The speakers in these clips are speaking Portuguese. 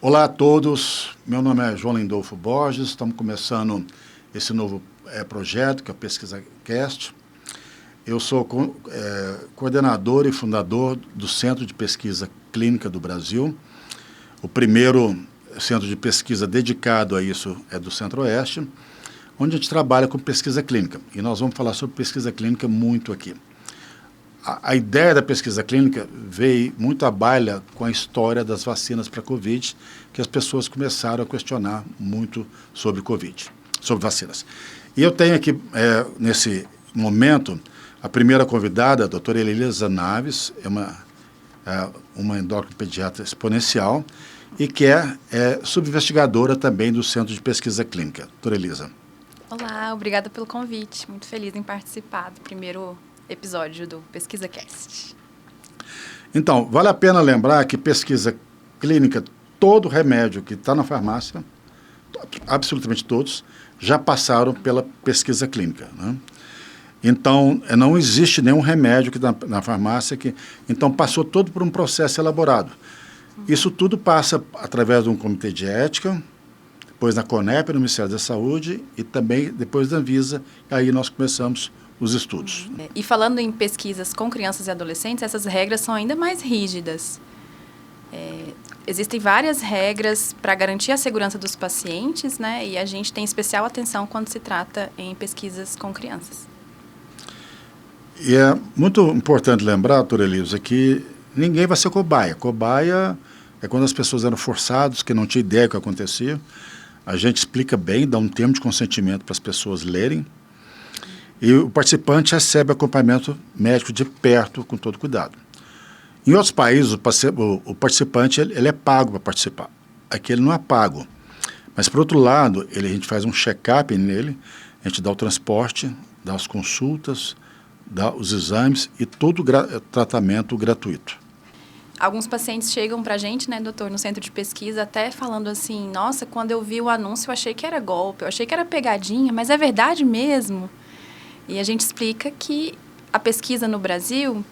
Olá a todos, meu nome é João Lindolfo Borges, estamos começando esse novo projeto, que é o Pesquisa Cast. Eu sou coordenador e fundador do Centro de Pesquisa Clínica do Brasil. O primeiro centro de pesquisa dedicado a isso é do Centro-Oeste, onde a gente trabalha com pesquisa clínica. E nós vamos falar sobre pesquisa clínica muito aqui. A ideia da pesquisa clínica veio muito à baila com a história das vacinas para a Covid, que as pessoas começaram a questionar muito sobre Covid, sobre vacinas. E eu tenho aqui, nesse momento, a primeira convidada, a doutora Elisa Naves, é uma endocrinopediatra exponencial e que é subinvestigadora também do Centro de Pesquisa Clínica. Doutora Elisa. Olá, obrigada pelo convite. Muito feliz em participar do primeiro episódio do Pesquisa Cast. Então, vale a pena lembrar que pesquisa clínica, todo remédio que está na farmácia, absolutamente todos, já passaram pela pesquisa clínica, né? Então, não existe nenhum remédio que na farmácia que... Então, passou todo por um processo elaborado. Isso tudo passa através de um comitê de ética, depois na CONEP, no Ministério da Saúde, e também depois da Anvisa, e aí nós começamos os estudos. E falando em pesquisas com crianças e adolescentes, essas regras são ainda mais rígidas. Existem várias regras para garantir a segurança dos pacientes, né? E a gente tem especial atenção quando se trata em pesquisas com crianças. E é muito importante lembrar, doutora Elisa, que ninguém vai ser cobaia. Cobaia é quando as pessoas eram forçadas, que não tinham ideia do que acontecia. A gente explica bem, dá um termo de consentimento para as pessoas lerem. E o participante recebe acompanhamento médico de perto, com todo cuidado. Em outros países, o participante ele é pago para participar. Aqui ele não é pago. Mas, por outro lado, a gente faz um check-up nele, a gente dá o transporte, dá as consultas, dá os exames e todo o tratamento gratuito. Alguns pacientes chegam para a gente, né, doutor, no centro de pesquisa, até falando assim, nossa, quando eu vi o anúncio eu achei que era golpe, eu achei que era pegadinha, mas é verdade mesmo? E a gente explica que a pesquisa no Brasil,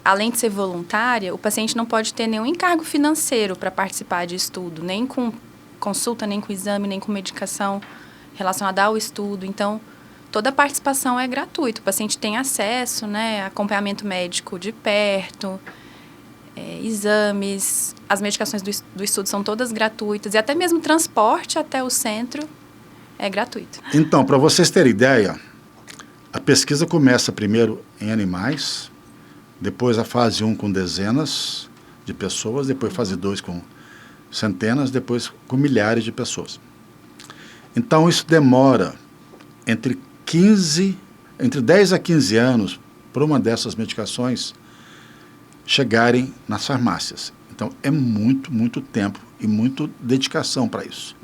além de ser voluntária, o paciente não pode ter nenhum encargo financeiro para participar de estudo, nem com consulta, nem com exame, nem com medicação relacionada ao estudo. Então, toda a participação é gratuita. O paciente tem acesso, né, a acompanhamento médico de perto, exames, as medicações do estudo são todas gratuitas e até mesmo transporte até o centro é gratuito. Então, para vocês terem ideia, a pesquisa começa primeiro em animais, depois a fase 1 com dezenas de pessoas, depois a fase 2 com centenas, depois com milhares de pessoas. Então, isso demora entre 10 a 15 anos para uma dessas medicações chegarem nas farmácias. Então, é muito, muito tempo e muita dedicação para isso.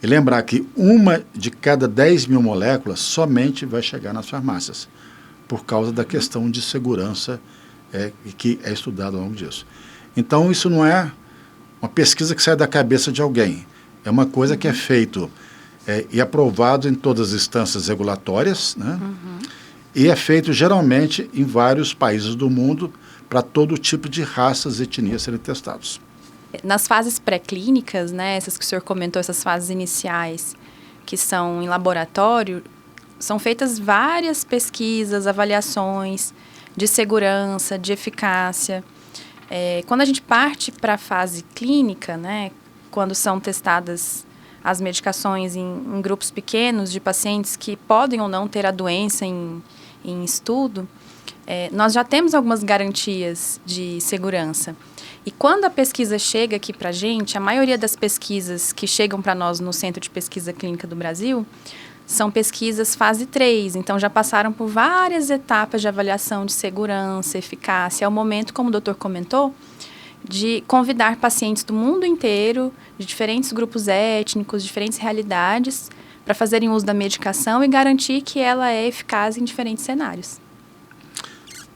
E lembrar que uma de cada 10 mil moléculas somente vai chegar nas farmácias, por causa da questão de segurança que é estudada ao longo disso. Então, isso não é uma pesquisa que sai da cabeça de alguém. É uma coisa que é feito e aprovado em todas as instâncias regulatórias, né? E é feito geralmente em vários países do mundo para todo tipo de raças e etnias serem testados. Nas fases pré-clínicas, né, essas que o senhor comentou, essas fases iniciais, que são em laboratório, são feitas várias pesquisas, avaliações de segurança, de eficácia. Quando a gente parte para a fase clínica, né, quando são testadas as medicações em grupos pequenos de pacientes que podem ou não ter a doença em estudo, nós já temos algumas garantias de segurança. E quando a pesquisa chega aqui para a gente, a maioria das pesquisas que chegam para nós no Centro de Pesquisa Clínica do Brasil são pesquisas fase 3, então já passaram por várias etapas de avaliação de segurança, eficácia. É o momento, como o doutor comentou, de convidar pacientes do mundo inteiro, de diferentes grupos étnicos, diferentes realidades, para fazerem uso da medicação e garantir que ela é eficaz em diferentes cenários.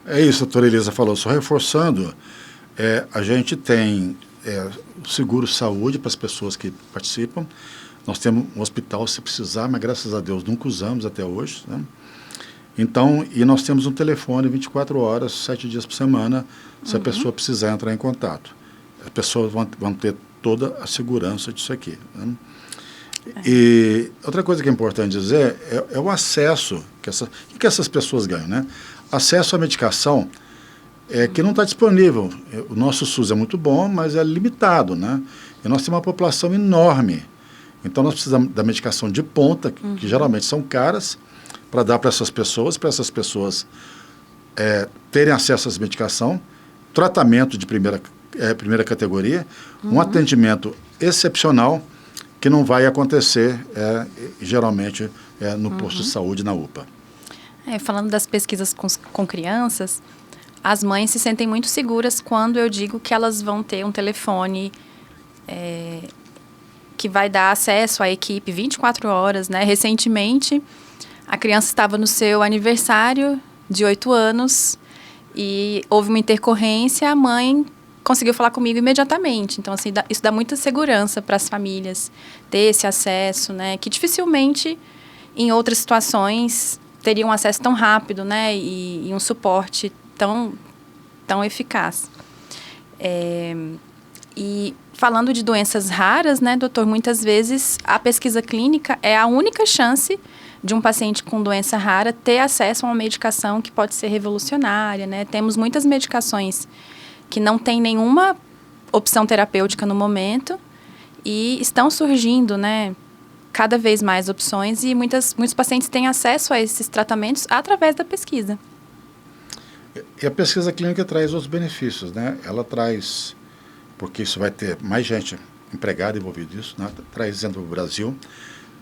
É isso, a doutora Elisa falou, só reforçando, a gente tem seguro-saúde para as pessoas que participam. Nós temos um hospital se precisar, mas graças a Deus nunca usamos até hoje, né? Então, e nós temos um telefone 24 horas, 7 dias por semana, se a pessoa precisar entrar em contato. As pessoas vão ter toda a segurança disso aqui, né? E outra coisa que é importante dizer é o acesso que essas pessoas ganham, né? Acesso à medicação que não está disponível. O nosso SUS é muito bom, mas é limitado, né? E nós temos uma população enorme. Então, nós precisamos da medicação de ponta, que geralmente são caras, para dar para essas pessoas terem acesso a essa medicação, tratamento de primeira categoria, um atendimento excepcional que não vai acontecer geralmente no posto de saúde, na UPA. Falando das pesquisas com crianças, as mães se sentem muito seguras quando eu digo que elas vão ter um telefone que vai dar acesso à equipe 24 horas, né? Recentemente, a criança estava no seu aniversário de 8 anos e houve uma intercorrência, a mãe conseguiu falar comigo imediatamente. Então, assim, isso dá muita segurança para as famílias ter esse acesso, né? Que dificilmente, em outras situações, teriam acesso tão rápido, né? E um suporte tão eficaz. E falando de doenças raras, né, doutor, muitas vezes a pesquisa clínica é a única chance de um paciente com doença rara ter acesso a uma medicação que pode ser revolucionária, né? Temos muitas medicações que não têm nenhuma opção terapêutica no momento e estão surgindo, né, cada vez mais opções e muitos pacientes têm acesso a esses tratamentos através da pesquisa. E a pesquisa clínica traz outros benefícios, né? Ela traz, porque isso vai ter mais gente empregada envolvida nisso, né? Traz dentro do Brasil.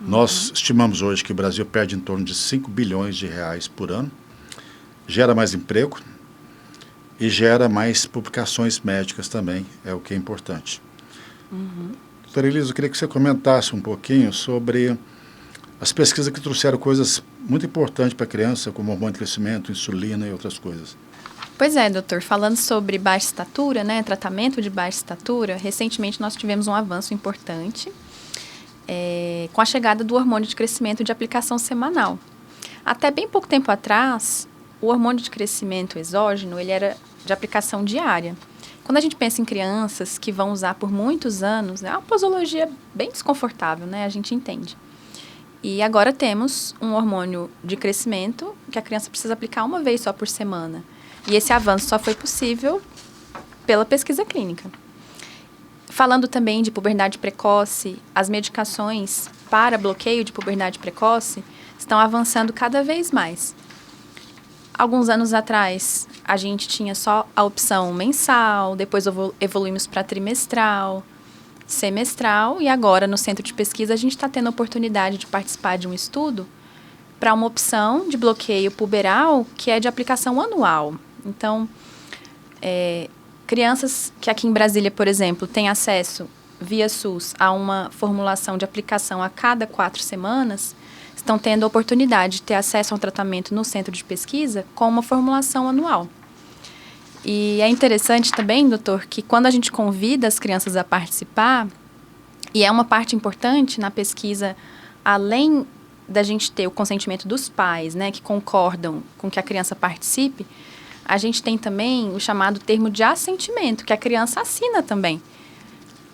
Nós estimamos hoje que o Brasil perde em torno de 5 bilhões de reais por ano, gera mais emprego e gera mais publicações médicas também, é o que é importante. Doutora Elisa, eu queria que você comentasse um pouquinho sobre as pesquisas que trouxeram coisas muito importantes para a criança, como hormônio de crescimento, insulina e outras coisas. Pois é, doutor. Falando sobre baixa estatura, né, tratamento de baixa estatura, recentemente nós tivemos um avanço importante com a chegada do hormônio de crescimento de aplicação semanal. Até bem pouco tempo atrás, o hormônio de crescimento exógeno, ele era de aplicação diária. Quando a gente pensa em crianças que vão usar por muitos anos, é uma posologia bem desconfortável, né? A gente entende. E agora temos um hormônio de crescimento que a criança precisa aplicar uma vez só por semana. E esse avanço só foi possível pela pesquisa clínica. Falando também de puberdade precoce, as medicações para bloqueio de puberdade precoce estão avançando cada vez mais. Alguns anos atrás, a gente tinha só a opção mensal, depois evoluímos para trimestral, semestral, e agora no centro de pesquisa a gente está tendo a oportunidade de participar de um estudo para uma opção de bloqueio puberal que é de aplicação anual. Então, crianças que aqui em Brasília, por exemplo, têm acesso via SUS a uma formulação de aplicação a cada 4 semanas, estão tendo a oportunidade de ter acesso a um tratamento no centro de pesquisa com uma formulação anual. E é interessante também, doutor, que quando a gente convida as crianças a participar, e é uma parte importante na pesquisa, além da gente ter o consentimento dos pais, né, que concordam com que a criança participe, a gente tem também o chamado termo de assentimento, que a criança assina também.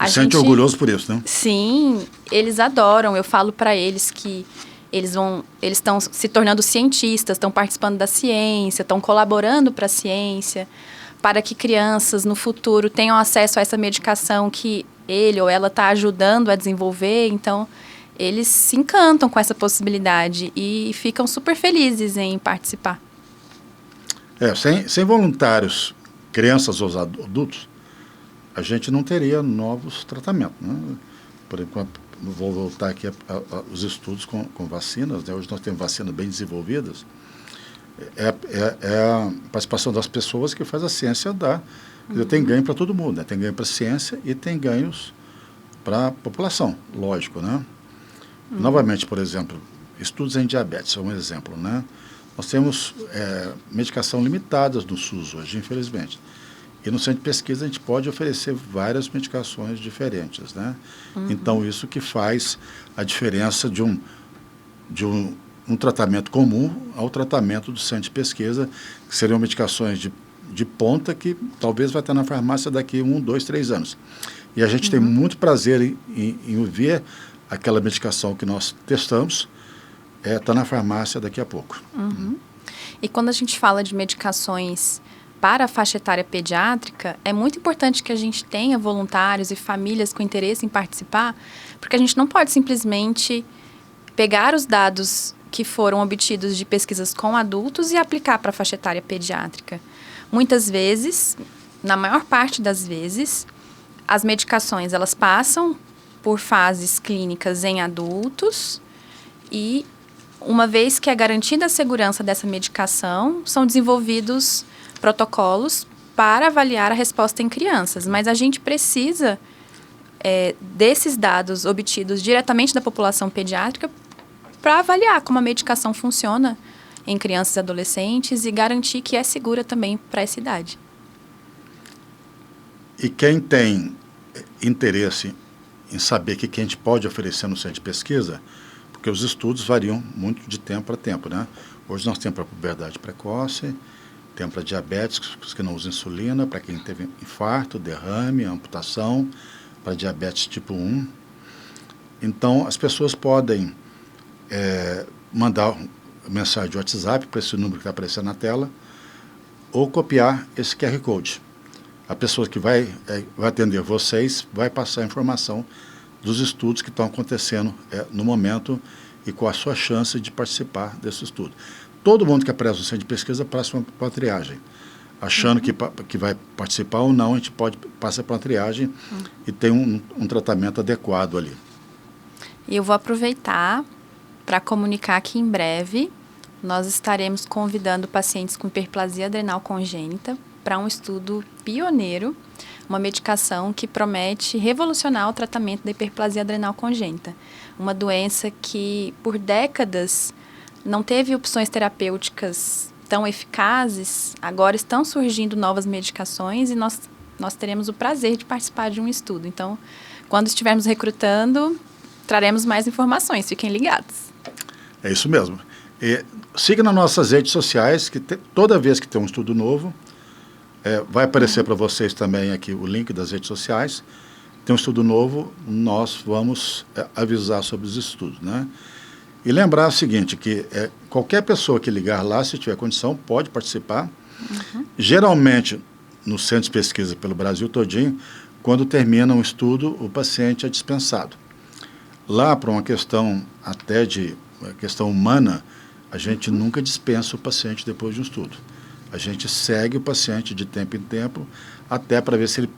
Se sente orgulhoso por isso, né? Sim, eles adoram. Eu falo para eles que eles estão se tornando cientistas, estão participando da ciência, estão colaborando para a ciência, para que crianças no futuro tenham acesso a essa medicação que ele ou ela está ajudando a desenvolver. Então, eles se encantam com essa possibilidade e ficam super felizes em participar. Sem voluntários, crianças ou adultos, a gente não teria novos tratamentos, né? Por enquanto, vou voltar aqui aos estudos com vacinas, né? Hoje nós temos vacinas bem desenvolvidas. É a participação das pessoas que faz a ciência dar. Tem ganho para todo mundo, né? Tem ganho para a ciência e tem ganhos para a população, lógico, né? Novamente, por exemplo, estudos em diabetes, é um exemplo, né? Nós temos medicação limitadas no SUS hoje, infelizmente. E no centro de pesquisa a gente pode oferecer várias medicações diferentes, né? Então, isso que faz a diferença de um um tratamento comum ao tratamento do centro de pesquisa, que seriam medicações de ponta que talvez vai estar na farmácia daqui 1, 2, 3 anos. E a gente tem muito prazer em ver aquela medicação que nós testamos está na farmácia daqui a pouco. E quando a gente fala de medicações para a faixa etária pediátrica, é muito importante que a gente tenha voluntários e famílias com interesse em participar, porque a gente não pode simplesmente pegar os dados que foram obtidos de pesquisas com adultos e aplicar para a faixa etária pediátrica. Muitas vezes, na maior parte das vezes, as medicações elas passam por fases clínicas em adultos e, uma vez que é garantida a segurança dessa medicação, são desenvolvidos protocolos para avaliar a resposta em crianças. Mas a gente precisa desses dados obtidos diretamente da população pediátrica para avaliar como a medicação funciona em crianças e adolescentes e garantir que é segura também para essa idade. E quem tem interesse em saber o que a gente pode oferecer no centro de pesquisa, porque os estudos variam muito de tempo para tempo, né? Hoje nós temos para puberdade precoce, temos para diabéticos que não usam insulina, para quem teve infarto, derrame, amputação, para diabetes tipo 1. Então, as pessoas podem mandar mensagem de WhatsApp para esse número que está aparecendo na tela, ou copiar esse QR Code. A pessoa que vai atender vocês vai passar a informação dos estudos que estão acontecendo no momento e com a sua chance de participar desse estudo. Todo mundo que aparece no centro de pesquisa passa para uma triagem. Achando que vai participar ou não, a gente passa para uma triagem e tem um tratamento adequado ali. E eu vou aproveitar para comunicar que em breve nós estaremos convidando pacientes com hiperplasia adrenal congênita para um estudo pioneiro, uma medicação que promete revolucionar o tratamento da hiperplasia adrenal congênita. Uma doença que, por décadas, não teve opções terapêuticas tão eficazes, agora estão surgindo novas medicações e nós teremos o prazer de participar de um estudo. Então, quando estivermos recrutando, traremos mais informações, fiquem ligados. É isso mesmo. Siga nas nossas redes sociais, que toda vez que tem um estudo novo, vai aparecer para vocês também aqui o link das redes sociais. Tem um estudo novo, nós vamos avisar sobre os estudos, né? E lembrar o seguinte, que qualquer pessoa que ligar lá, se tiver condição, pode participar. Geralmente, no centro de pesquisa pelo Brasil todinho, quando termina um estudo, o paciente é dispensado. Lá, por uma questão até de questão humana, a gente nunca dispensa o paciente depois de um estudo. A gente segue o paciente de tempo em tempo, até para ver se ele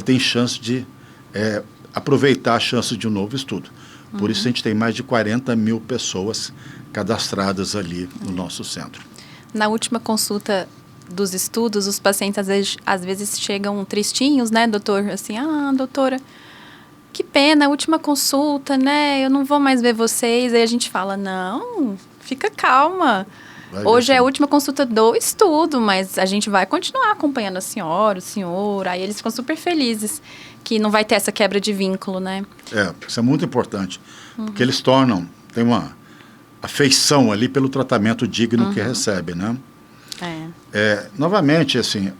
tem chance de aproveitar a chance de um novo estudo. Por isso a gente tem mais de 40 mil pessoas cadastradas ali no nosso centro. Na última consulta dos estudos, os pacientes às vezes chegam tristinhos, né, doutor? Assim, doutora, que pena, a última consulta, né? Eu não vou mais ver vocês. Aí a gente fala, não, fica calma. Hoje é a última consulta do estudo, mas a gente vai continuar acompanhando a senhora, o senhor. Aí eles ficam super felizes que não vai ter essa quebra de vínculo, né? Isso é muito importante, porque eles tem uma afeição ali pelo tratamento digno que recebe, né? Novamente, assim,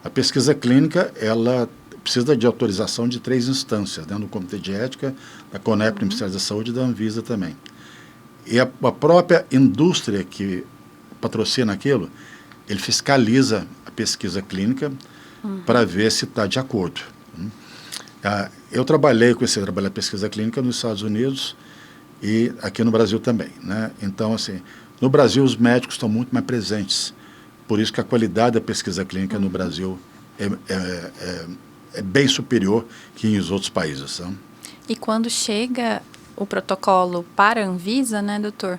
a pesquisa clínica, ela precisa de autorização de 3 instâncias, né? No Comitê de Ética, da CONEP, do Ministério da Saúde e da Anvisa também. E a própria indústria que patrocina aquilo, ele fiscaliza a pesquisa clínica para ver se está de acordo. Eu trabalhei com esse trabalho da pesquisa clínica nos Estados Unidos e aqui no Brasil também, né? Então, assim, no Brasil os médicos estão muito mais presentes. Por isso que a qualidade da pesquisa clínica no Brasil é bem superior que em outros países. Tá? E quando chega o protocolo para a Anvisa, né, doutor,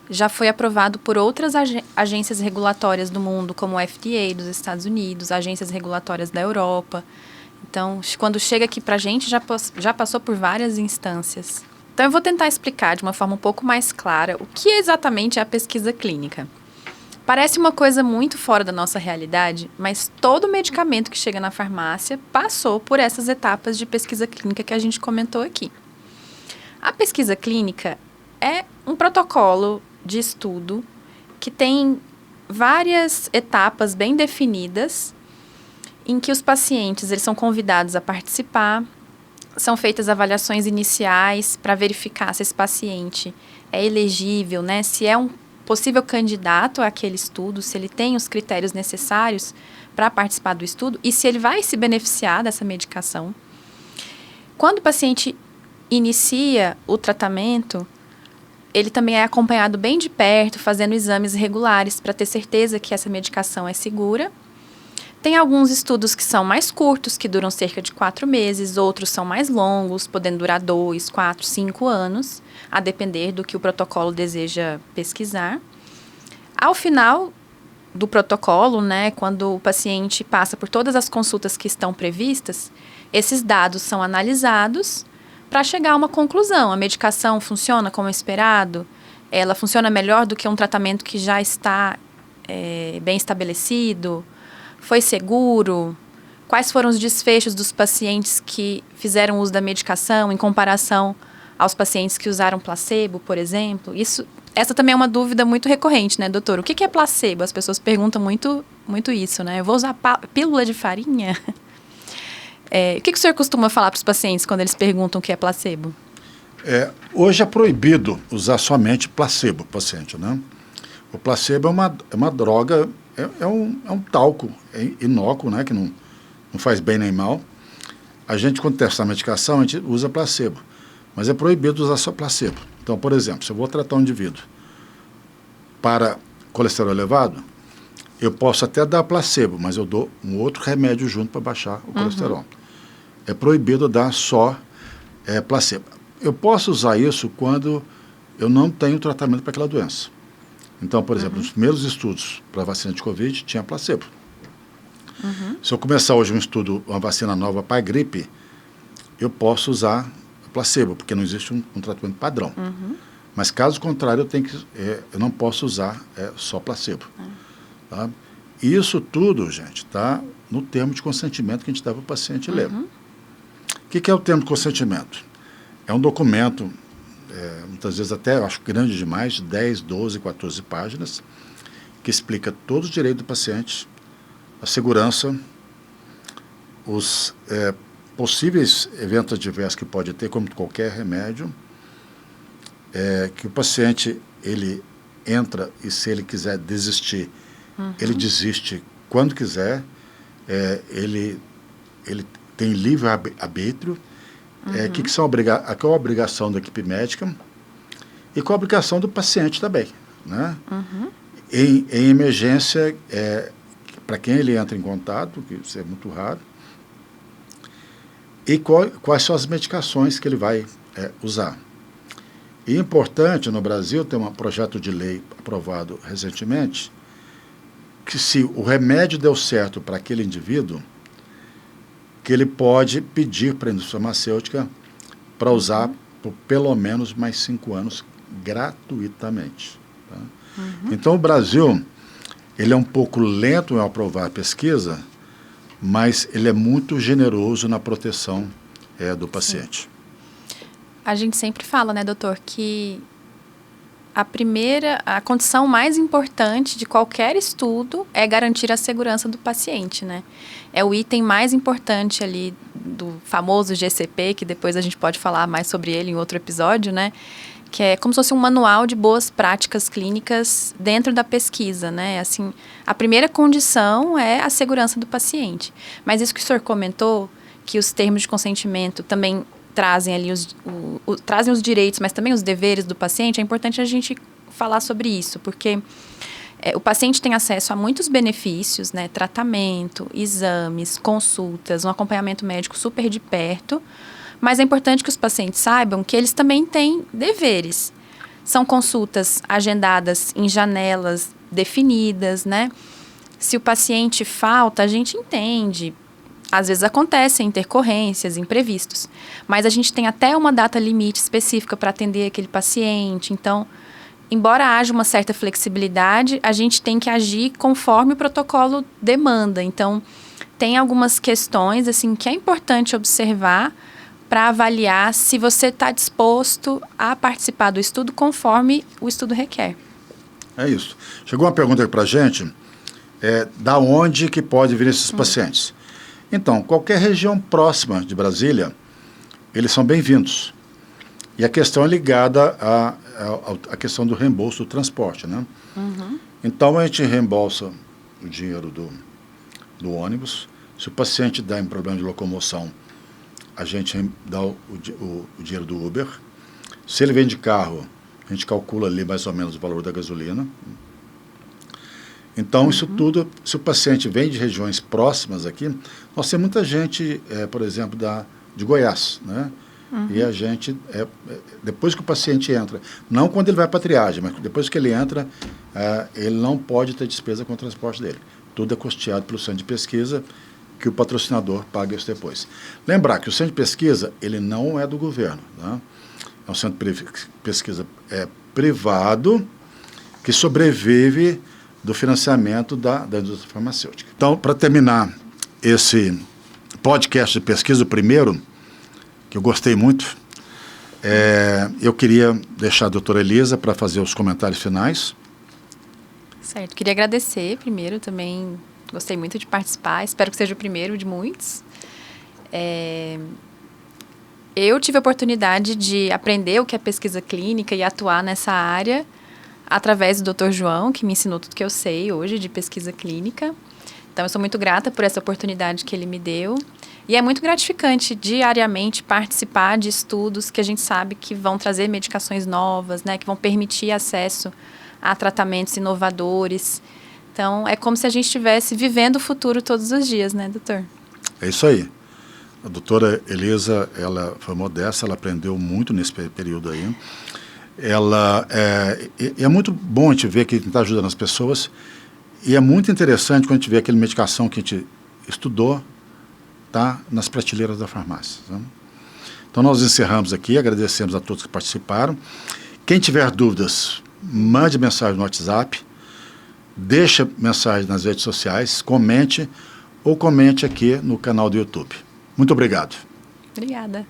já foi aprovado por outras agências regulatórias do mundo, como o FDA dos Estados Unidos, agências regulatórias da Europa. Então, quando chega aqui para a gente, já passou por várias instâncias. Então, eu vou tentar explicar de uma forma um pouco mais clara o que exatamente é a pesquisa clínica. Parece uma coisa muito fora da nossa realidade, mas todo medicamento que chega na farmácia passou por essas etapas de pesquisa clínica que a gente comentou aqui. A pesquisa clínica é um protocolo de estudo que tem várias etapas bem definidas, em que os pacientes eles são convidados a participar, são feitas avaliações iniciais para verificar se esse paciente é elegível, né? Se é um possível candidato àquele estudo, se ele tem os critérios necessários para participar do estudo e se ele vai se beneficiar dessa medicação. Quando o paciente inicia o tratamento, ele também é acompanhado bem de perto, fazendo exames regulares para ter certeza que essa medicação é segura. Tem alguns estudos que são mais curtos, que duram cerca de 4 meses, outros são mais longos, podendo durar 2, 4, 5 anos, a depender do que o protocolo deseja pesquisar. Ao final do protocolo, né, quando o paciente passa por todas as consultas que estão previstas, esses dados são analisados para chegar a uma conclusão. A medicação funciona como esperado? Ela funciona melhor do que um tratamento que já está bem estabelecido? Foi seguro? Quais foram os desfechos dos pacientes que fizeram uso da medicação em comparação aos pacientes que usaram placebo, por exemplo? Essa também é uma dúvida muito recorrente, né, doutor? O que é placebo? As pessoas perguntam muito isso, né? Eu vou usar pílula de farinha? O que o senhor costuma falar para os pacientes quando eles perguntam o que é placebo? Hoje é proibido usar somente placebo, paciente, né? O placebo é uma droga, é um talco inócuo, né? Que não faz bem nem mal. A gente, quando testa a medicação, a gente usa placebo. Mas é proibido usar só placebo. Então, por exemplo, se eu vou tratar um indivíduo para colesterol elevado, eu posso até dar placebo, mas eu dou um outro remédio junto para baixar o colesterol. É proibido dar só placebo. Eu posso usar isso quando eu não tenho tratamento para aquela doença. Então, por exemplo, nos primeiros estudos para a vacina de Covid, tinha placebo. Se eu começar hoje um estudo, uma vacina nova para a gripe, eu posso usar placebo, porque não existe um tratamento padrão. Mas, caso contrário, eu não posso usar só placebo. Tá? Isso tudo, gente, está no termo de consentimento que a gente dá para o paciente ler. O que é o termo de consentimento? É um documento, muitas vezes até, eu acho grande demais, 10, 12, 14 páginas, que explica todos os direitos do paciente, a segurança, os possíveis eventos adversos que pode ter, como qualquer remédio, que o paciente, ele entra e se ele quiser desistir, ele desiste quando quiser, ele tem livre arbítrio, qual a obrigação da equipe médica e qual a obrigação do paciente também, né? Em emergência, para quem ele entra em contato, que isso é muito raro, e quais são as medicações que ele vai usar. E é importante, no Brasil, tem um projeto de lei aprovado recentemente, que se o remédio deu certo para aquele indivíduo, que ele pode pedir para a indústria farmacêutica para usar por pelo menos mais 5 anos gratuitamente. Tá? Então, o Brasil, ele é um pouco lento em aprovar a pesquisa, mas ele é muito generoso na proteção do paciente. A gente sempre fala, né, doutor, que a condição mais importante de qualquer estudo é garantir a segurança do paciente, né? É o item mais importante ali do famoso GCP, que depois a gente pode falar mais sobre ele em outro episódio, né? Que é como se fosse um manual de boas práticas clínicas dentro da pesquisa, né? Assim, a primeira condição é a segurança do paciente. Mas isso que o senhor comentou, que os termos de consentimento também trazem ali trazem os direitos, mas também os deveres do paciente, é importante a gente falar sobre isso, porque o paciente tem acesso a muitos benefícios, né? Tratamento, exames, consultas, um acompanhamento médico super de perto, mas é importante que os pacientes saibam que eles também têm deveres. São consultas agendadas em janelas definidas, né? Se o paciente falta, a gente entende. Às vezes acontecem intercorrências, imprevistos, mas a gente tem até uma data limite específica para atender aquele paciente. Então, embora haja uma certa flexibilidade, a gente tem que agir conforme o protocolo demanda. Então, tem algumas questões assim que é importante observar para avaliar se você está disposto a participar do estudo conforme o estudo requer. É isso. Chegou uma pergunta aqui para a gente, da onde que pode vir esses pacientes? Então, qualquer região próxima de Brasília, eles são bem-vindos. E a questão é ligada à questão do reembolso do transporte, né? Então, a gente reembolsa o dinheiro do ônibus. Se o paciente dá em problema de locomoção, a gente dá o dinheiro do Uber. Se ele vem de carro, a gente calcula ali mais ou menos o valor da gasolina. Então, isso tudo, se o paciente vem de regiões próximas aqui, nós temos muita gente, por exemplo, de Goiás, né? E a gente, depois que o paciente entra, não quando ele vai para a triagem, mas depois que ele entra, ele não pode ter despesa com o transporte dele. Tudo é custeado pelo centro de pesquisa, que o patrocinador paga isso depois. Lembrar que o centro de pesquisa, ele não é do governo, né? É um centro de pesquisa privado que sobrevive do financiamento da indústria farmacêutica. Então, para terminar esse podcast de pesquisa, o primeiro, que eu gostei muito, eu queria deixar a doutora Elisa para fazer os comentários finais. Certo. Queria agradecer primeiro também. Gostei muito de participar. Espero que seja o primeiro de muitos. Eu tive a oportunidade de aprender o que é pesquisa clínica e atuar nessa área através do Dr. João, que me ensinou tudo que eu sei hoje de pesquisa clínica. Então, eu sou muito grata por essa oportunidade que ele me deu. E é muito gratificante, diariamente, participar de estudos que a gente sabe que vão trazer medicações novas, né, que vão permitir acesso a tratamentos inovadores. Então, é como se a gente estivesse vivendo o futuro todos os dias, né, doutor? É isso aí. A doutora Elisa, ela foi modesta, ela aprendeu muito nesse período aí. É muito bom a gente ver que a gente está ajudando as pessoas, e é muito interessante quando a gente vê aquela medicação que a gente estudou, tá nas prateleiras da farmácia. Né? Então, nós encerramos aqui, agradecemos a todos que participaram. Quem tiver dúvidas, mande mensagem no WhatsApp, deixa mensagem nas redes sociais, comente ou comente aqui no canal do YouTube. Muito obrigado. Obrigada.